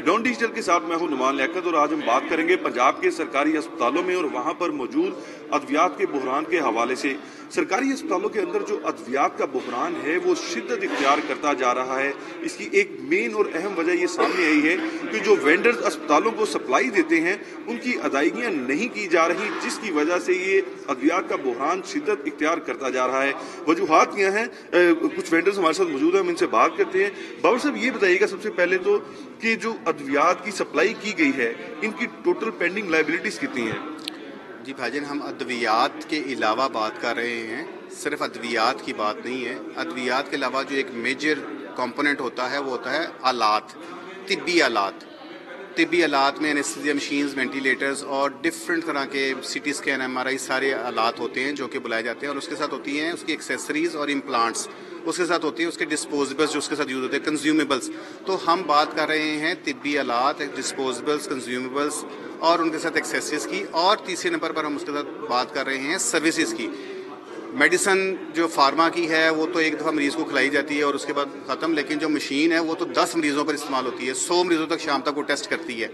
Don digital के साथ मैं हूं नुमान लियाकत और आज हम बात करेंगे पंजाब के सरकारी अस्पतालों में और वहां पर मौजूद अद्वियात के बहरान के हवाले से। सरकारी अस्पतालों के अंदर जो अद्वियात का बहरान है वो शिद्दत इख्तियार करता जा रहा है। इसकी एक मेन और अहम वजह ये सामने आई है कि जो वेंडर्स अस्पतालों को सप्लाई देते हैं उनकी अदायगियां नहीं की जा रही, जिसकी वजह से ये अद्वियात का बहरान शिद्दत इख्तियार करता जा रहा है। वजूहात क्या हैं? कुछ वेंडर्स हमारे साथ मौजूद हैं, हम इनसे बात करते हैं। बाबर साहब, ये बताइएगा सबसे पहले तो कि जो अद्वियात की सप्लाई की गई है इनकी टोटल पेंडिंग लायबिलिटीज कितनी है? जी भाईजान, हम अद्वियात के अलावा बात कर रहे हैं, सिर्फ अद्वियात की बात नहीं है। अद्वियात के अलावा जो एक मेजर कंपोनेंट होता है वो होता है आलात, तिब्बी आलात। तिब्बी आलात में एनेस्थीसिया मशीन्स, वेंटिलेटर्स और डिफरेंट तरह के सीटी स्कैन, एमआरआई सारे आलात होते हैं जो कि बुलाए जाते हैं। और उसके साथ होती हैं उसकी एक्सेसरीज और इम्प्लांट्स, उसके साथ होती है उसके डिस्पोजेबल्स जो उसके साथ यूज होते हैं, कंज्यूमेबल्स। तो हम बात कर रहे हैं तिब्बी आलात, डिस्पोजेबल्स, कंज्यूमेबल्स और उनके साथ एक्सेसरीज की। और तीसरे नंबर पर हम उसके साथ बात कर रहे हैं सर्विसेज की। मेडिसन जो फार्मा की है वो तो एक दफ़ा मरीज़ को खिलाई जाती है और उसके बाद ख़त्म, लेकिन जो मशीन है वो तो 10 मरीज़ों पर इस्तेमाल होती है, 100 मरीज़ों तक शाम तक वो टेस्ट करती है।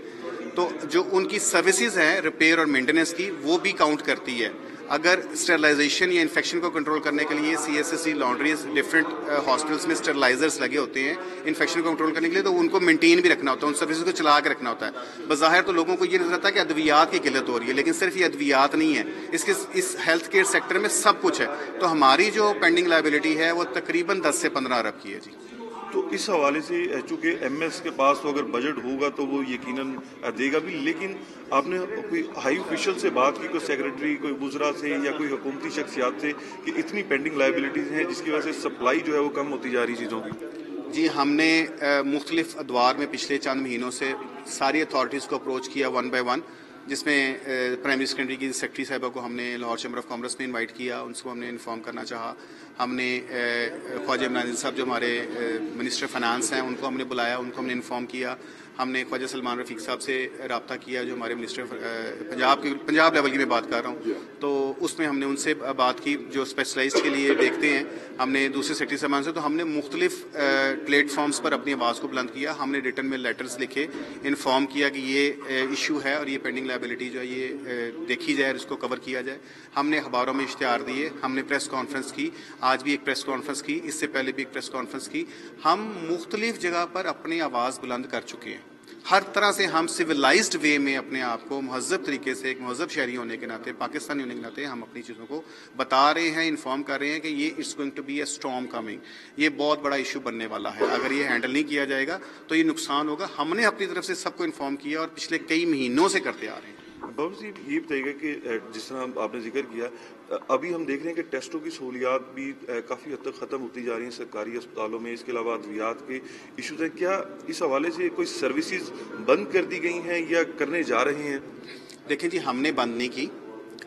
तो जो उनकी सर्विसेज हैं रिपेयर और मेंटेनेंस की, वो भी काउंट करती है। अगर स्टरलाइजेशन या इन्फेक्शन को कंट्रोल करने के लिए CSSC लॉन्ड्रीज, डिफरेंट हॉस्पिटल्स में स्टरलाइजर्स लगे होते हैं इन्फेक्शन को कंट्रोल करने के लिए, तो उनको मेंटेन भी रखना होता है, उन सर्विसेज को चला के रखना होता है। बज़ाहिर तो लोगों को ये नजर आता है कि अद्वियात की किल्लत हो रही है, लेकिन सिर्फ ये अद्वियात नहीं है, इस हेल्थ केयर सेक्टर में सब कुछ है। तो हमारी जो पेंडिंग लायबिलिटी है वो तकरीबन 10 से 15 अरब की है जी। तो इस हवाले से चूंकि MS के पास तो अगर बजट होगा तो वो यकीनन देगा भी, लेकिन आपने कोई हाई ऑफिशियल से बात की, कोई सेक्रेटरी, कोई वुज़रा से या कोई हुकूमती शख्सियात से कि इतनी पेंडिंग लायबिलिटीज़ हैं जिसकी वजह से सप्लाई जो है वो कम होती जा रही चीज़ों की? जी, हमने मुख्तलिफ अदवार में पिछले चंद महीनों से सारी अथॉरिटीज़ को अप्रोच किया 1 by 1, जिसमें प्राइमरी सेकेंडरी की सेक्रेटरी साहिबा को हमने लाहौर चैम्बर ऑफ कॉमर्स में इनवाइट किया, उनको हमने इन्फॉर्म करना चाहा। हमने ख्वाजा इमरान साहब जो हमारे मिनिस्टर फाइनेंस हैं उनको हमने बुलाया, उनको हमने इन्फॉर्म किया। हमने ख्वाजा सलमान रफ़ीक साहब से रब्ता किया जो हमारे मिनिस्टर पंजाब लेवल की मैं बात कर रहा हूँ, तो उसमें हमने उनसे बात की जो स्पेशलाइज्ड के लिए देखते हैं। हमने दूसरे सेक्रेटरी साहबान से, तो हमने मुख्तलिफ प्लेटफॉर्म्स पर अपनी आवाज़ को बुलंद किया। हमने रिटर्न में लेटर्स लिखे, इन्फॉर्म किया कि ये इशू है और ये पेंडिंग लायबिलिटी जो है ये देखी जाए और इसको कवर किया जाए। हमने अखबारों में इश्तिहार दिए, हमने प्रेस कॉन्फ्रेंस की, आज भी एक प्रेस कॉन्फ्रेंस की, इससे पहले भी एक प्रेस कॉन्फ्रेंस की। हम मुख्तलिफ जगह पर अपनी आवाज़ बुलंद कर चुके हैं। हर तरह से हम सिविलाइज्ड वे में अपने आप को महज़ब तरीके से, एक महज़ब शहरी होने के नाते, पाकिस्तानी होने के नाते हम अपनी चीज़ों को बता रहे हैं, इन्फॉर्म कर रहे हैं कि ये it's going to be a storm coming, ये बहुत बड़ा इशू बनने वाला है। अगर ये हैंडल नहीं किया जाएगा तो ये नुकसान होगा। हमने अपनी तरफ से सबको इन्फॉर्म किया और पिछले कई महीनों से करते आ रहे हैं। बाबू जी, ये बताइएगा कि जिस तरह आपने जिक्र किया, अभी हम देख रहे हैं कि टेस्टों की सहूलियात भी काफ़ी हद तक ख़त्म होती जा रही हैं सरकारी अस्पतालों में। इसके अलावा अद्वियात के इशूज़ हैं, क्या इस हवाले से कोई सर्विसेज बंद कर दी गई हैं या करने जा रहे हैं? देखें जी, हमने बंद नहीं की,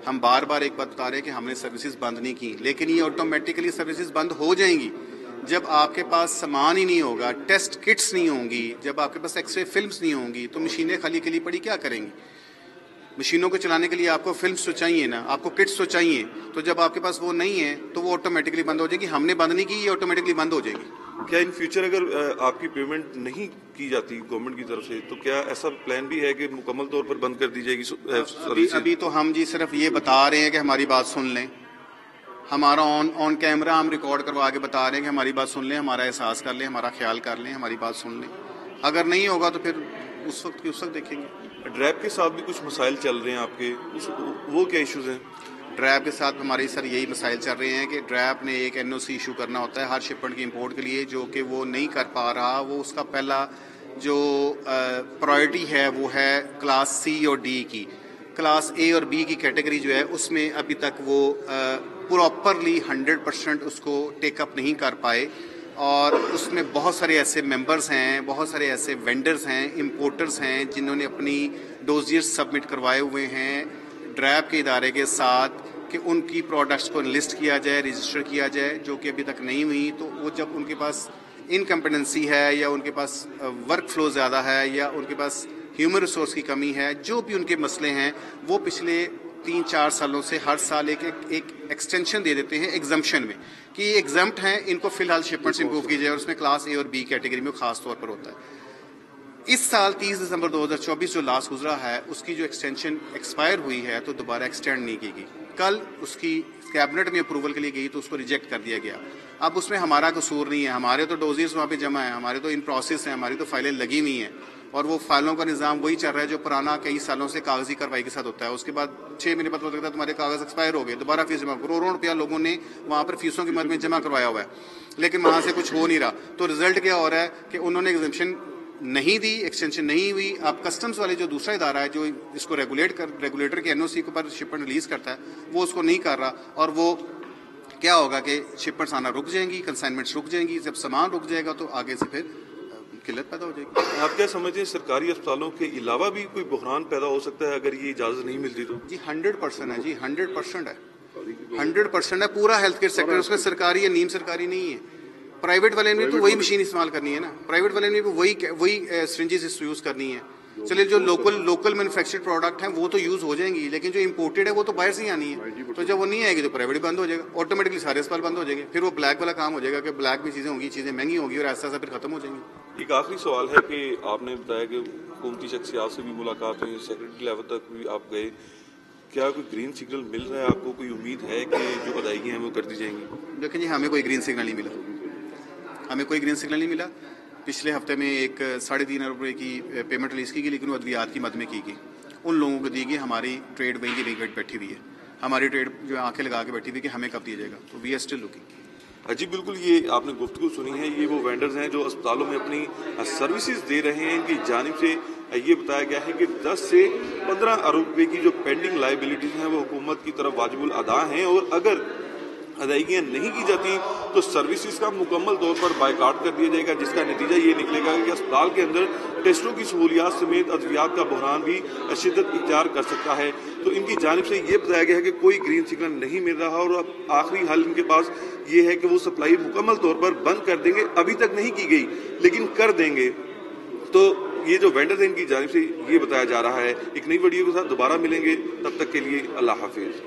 हम बार बार एक बात बता रहे हैं कि हमने सर्विसेज बंद नहीं की, लेकिन ये ऑटोमेटिकली सर्विसेज बंद हो जाएंगी जब आपके पास सामान ही नहीं होगा, टेस्ट किट्स नहीं होंगी, जब आपके पास एक्सरे फिल्म्स नहीं होंगी, तो मशीनें खाली के लिए पड़ी क्या करेंगी? मशीनों को चलाने के लिए आपको फिल्म्स तो चाहिए ना, आपको किट्स तो चाहिए। तो जब आपके पास वो नहीं है तो वो ऑटोमेटिकली बंद हो जाएगी। हमने बंद नहीं की, ये ऑटोमेटिकली बंद हो जाएगी। क्या इन फ्यूचर अगर आपकी पेमेंट नहीं की जाती गवर्नमेंट की तरफ से तो क्या ऐसा प्लान भी है कि मुकम्मल तौर पर बंद कर दी जाएगी? अभी तो हम जी सिर्फ ये बता रहे हैं कि हमारी बात सुन लें, हमारा ऑन कैमरा हम रिकॉर्ड करवा के बता रहे हैं कि हमारी बात सुन लें, हमारा एहसास कर लें, हमारा ख्याल कर लें, हमारी बात सुन लें। अगर नहीं होगा तो फिर उस वक्त देखेंगे। ड्रैप के साथ भी कुछ मसाइल चल रहे हैं आपके, वो क्या इश्यूज हैं? ड्रैप के साथ हमारी सर यही मसाइल चल रहे हैं कि ड्रैप ने एक NOC इशू करना होता है हर शिपमेंट की इंपोर्ट के लिए, जो कि वो नहीं कर पा रहा। वो उसका पहला जो प्रायोरिटी है वो है क्लास C और D की। क्लास A और B की कैटेगरी जो है उसमें अभी तक वो प्रॉपरली 100% उसको टेकअप नहीं कर पाए, और उसमें बहुत सारे ऐसे मेंबर्स हैं, बहुत सारे ऐसे वेंडर्स हैं, इंपोर्टर्स हैं जिन्होंने अपनी डोजियर्स सबमिट करवाए हुए हैं ड्रैप के इदारे के साथ कि उनकी प्रोडक्ट्स को लिस्ट किया जाए, रजिस्टर किया जाए, जो कि अभी तक नहीं हुई। तो वो जब उनके पास इनकम्पिटेंसी है या उनके पास वर्क फ्लो ज़्यादा है या उनके पास ह्यूमन रिसोर्स की कमी है, जो भी उनके मसले हैं, वो पिछले 3-4 सालों से हर साल एक एक्सटेंशन दे देते हैं एग्जम्पशन में कि ये एग्जम्प्ट हैं, इनको फिलहाल शिपमेंट्स इंप्रूव की जाए, और उसमें क्लास A और B कैटेगरी में खास तौर पर होता है। اس سال 30 دسمبر 2024 جو لاسٹ گزرا ہے اس کی جو ایکسٹینشن ایکسپائر ہوئی ہے تو دوبارہ ایکسٹینڈ نہیں کی گئی. کل اس کی کیبنٹ میں اپروول کے لیے گئی تو اس کو ریجیکٹ کر دیا گیا. اب اس میں ہمارا قصور نہیں ہے, ہمارے تو ڈوزیز وہاں پہ جمع ہیں, ہمارے تو ان پروسیس ہیں, ہماری تو فائلیں لگی ہوئی ہیں اور وہ فائلوں کا نظام وہی چل رہا ہے جو پرانا کئی سالوں سے کاغذی کارروائی کے ساتھ ہوتا ہے. اس کے بعد 6 مہینے بعد پتہ لگتا ہے تمہارے کاغذ ایکسپائر ہو گئے, دوبارہ فیس جمع, کروڑوں روپیہ لوگوں نے وہاں پر فیسوں کی مد میں جمع کروایا ہوا ہے, لیکن وہاں سے کچھ ہو نہیں رہا. تو رزلٹ کیا ہو رہا ہے کہ انہوں نے ایگزمپشن نہیں دی, ایکسٹینشن نہیں ہوئی. اب کسٹمز والے جو دوسرا ادارہ ہے جو اس کو ریگولیٹر کے NOC کے پر شپمنٹ ریلیز کرتا ہے وہ اس کو نہیں کر رہا, اور وہ کیا ہوگا کہ شپمنٹس آنا رک جائیں گی, کنسائنمنٹس رک جائیں گی. جب سامان رک جائے گا تو آگے سے پھر قلت پیدا ہو جائے گی. آپ کیا سمجھتے ہیں سرکاری اسپتالوں کے علاوہ بھی کوئی بحران پیدا ہو سکتا ہے اگر یہ اجازت نہیں ملتی تو؟ جی 100% ہے, جی 100% ہے, 100% ہے. پورا ہیلتھ کیئر سیکٹر اس میں سرکاری یا نیم سرکاری نہیں ہے. پرائیویٹ والے نے تو وہی مشین استعمال کرنی ہے نا, پرائیویٹ والے نے بھی وہی سرنجز یوز کرنی ہے. چلیے جو لوکل مینوفیکچرڈ پروڈکٹ ہیں وہ تو یوز ہو جائیں گی, لیکن جو امپورٹڈ ہے وہ تو باہر سے ہی آنی ہے. تو جب وہ نہیں آئے گی تو پرائیویٹ بند ہو جائے گا, آٹومیٹکلی سارے اسپتال بند ہو جائیں گے. پھر وہ بلیک والا کام ہو جائے گا کہ بلیک میں چیزیں ہوں گی, چیزیں مہنگی ہوں گی اور ایسا پھر ختم ہو جائیں گی. ایک آخری سوال ہے کہ آپ نے بتایا کہ حکومتی شخصیات سے بھی ملاقات ہوئی, سیکرٹری لیول تک بھی آپ گئے, کیا کوئی گرین سگنل مل رہا ہے آپ کو؟ کوئی امید ہے کہ جو ادائیگیاں ہیں وہ کر دی جائیں گی؟ دیکھیں جی, ہمیں کوئی گرین سگنل نہیں ملا, ہمیں کوئی گرین سگنل نہیں ملا. پچھلے ہفتے میں ایک 3.5 ارب روپے کی پیمنٹ ریلیز کی گئی, لیکن وہ ادویات کی مد میں کی گئی. ان لوگوں کو دی گئی. ہماری ٹریڈ وہیں کی وہیں بیٹھی ہوئی ہے, ہماری ٹریڈ جو آنکھیں لگا کے بیٹھی ہوئی کہ ہمیں کب دیا جائے گا. تو وی آر اسٹل لوکنگ. جی بالکل, یہ آپ نے گفتگو سنی ہے. یہ وہ وینڈرز ہیں جو اسپتالوں میں اپنی سروسز دے رہے ہیں. ان کی جانب سے یہ بتایا گیا ہے کہ 10 سے 15 ارب روپے کی جو پینڈنگ لائبلٹیز ہیں وہ حکومت کی طرف واجب الادا ہیں, اور اگر ادائیگیاں نہیں کی جاتی تو سروسز کا مکمل طور پر بائیکاٹ کر دیا جائے گا, جس کا نتیجہ یہ نکلے گا کہ اسپتال کے اندر ٹیسٹوں کی سہولیات سمیت ادویات کا بحران بھی شدت اختیار کر سکتا ہے. تو ان کی جانب سے یہ بتایا گیا ہے کہ کوئی گرین سگنل نہیں مل رہا, اور اب آخری حل ان کے پاس یہ ہے کہ وہ سپلائی مکمل طور پر بند کر دیں گے. ابھی تک نہیں کی گئی لیکن کر دیں گے. تو یہ جو وینڈرز ہیں ان کی جانب سے یہ بتایا جا رہا ہے. ایک نئی ویڈیو کے ساتھ دوبارہ ملیں گے, تب تک کے لیے اللہ حافظ.